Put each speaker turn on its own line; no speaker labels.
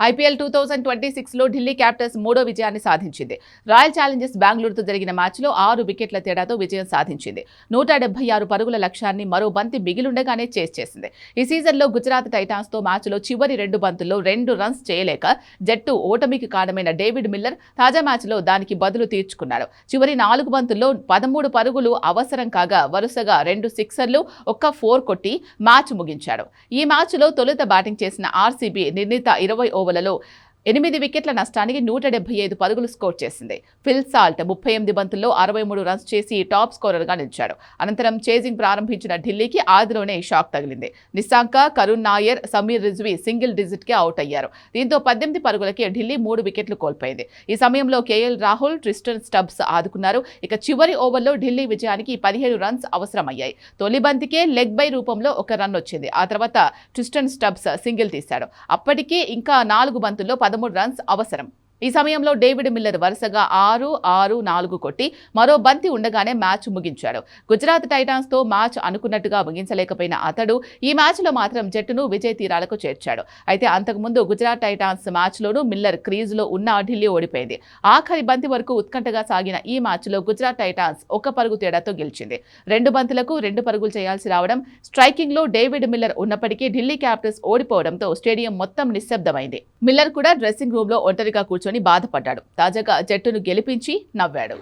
IPL 2026లో Delhi Capitals మూడో విజయాన్ని సాధించింది. రాయల్ ఛాలెంజర్స్ బెంగళూరుతో జరిగిన మ్యాచ్లో 6 వికెట్ల తేడాతో విజయం సాధించింది. 176 పరుగుల లక్ష్యాన్ని మరో బంతి మిగిలుండగానే చేసింది. ఈ సీజన్లో గుజరాత్ టైటాన్స్తో మ్యాచ్లో చివరి 2 బంతుల్లో 2 రన్స్ చేయలేక జట్టు ఓటమికి కారణమైన డేవిడ్ మిల్లర్ తాజా మ్యాచ్లో దానికి బదులు తీర్చుకున్నాడు. చివరి 4 బంతుల్లో 13 పరుగులు అవసరం కాగా వరుసగా 2 సిక్సర్లు, ఒక్క 4 కొట్టి మ్యాచ్ ముగించాడు. ఈ మ్యాచ్లో తొలుత బ్యాటింగ్ చేసిన ఆర్సీబీ నిర్ణీత 20 ఓవర్లలో 8 వికెట్ల నష్టానికి 175 పరుగులు స్కోర్ చేసింది. ఫిల్ సాల్ట్ 38 బంతుల్లో 63 రన్స్ చేసి టాప్ స్కోరర్గా నిలిచాడు. అనంతరం చేజింగ్ ప్రారంభించిన ఢిల్లీకి ఆదిలోనే షాక్ తగిలింది. నిశాంక, కరుణ్ నాయర్, సమీర్ రిజ్వీ సింగిల్ డిజిట్కి అవుట్ అయ్యారు. దీంతో 18 పరుగులకి ఢిల్లీ 3 వికెట్లు కోల్పోయింది. ఈ సమయంలో కేఎల్ రాహుల్, ట్రిస్టన్ స్టబ్స్ ఆదుకున్నారు. ఇక చివరి ఓవర్లో ఢిల్లీ విజయానికి 17 రన్స్ అవసరమయ్యాయి. తొలి బంతికే లెగ్ బై రూపంలో 1 రన్ వచ్చింది. ఆ తర్వాత ట్రిస్టన్ స్టబ్స్ సింగిల్ తీశాడు. అప్పటికీ ఇంకా 4 బంతుల్లో 13 రన్స్ అవసరం. ఈ సమయంలో డేవిడ్ మిల్లర్ వరుసగా 6-6-4 కొట్టి మరో బంతి ఉండగానే మ్యాచ్ ముగించాడు. గుజరాత్ టైటాన్స్తో మ్యాచ్ అనుకున్నట్టుగా ముగించలేకపోయిన అతడు ఈ మ్యాచ్లో మాత్రం జట్టును విజయ తీరాలకు చేర్చాడు. అయితే అంతకుముందు గుజరాత్ టైటాన్స్ మ్యాచ్లోనూ మిల్లర్ క్రీజులో ఉన్న ఢిల్లీ ఓడిపోయింది. ఆఖరి బంతి వరకు ఉత్కంఠగా సాగిన ఈ మ్యాచ్లో గుజరాత్ టైటాన్స్ 1 పరుగు తేడాతో గెలిచింది. 2 బంతులకు 2 పరుగులు చేయాల్సి రావడం, స్ట్రైకింగ్లో డేవిడ్ మిల్లర్ ఉన్నప్పటికీ ఢిల్లీ క్యాపిటల్స్ ఓడిపోవడంతో స్టేడియం మొత్తం నిశ్శబ్దమైంది. మిల్లర్ కూడా డ్రెస్సింగ్ రూమ్లో ఒంటరిగా కూర్చొని బాధపడ్డాడు. తాజాగా జట్టును గెలిపించి నవ్వాడు.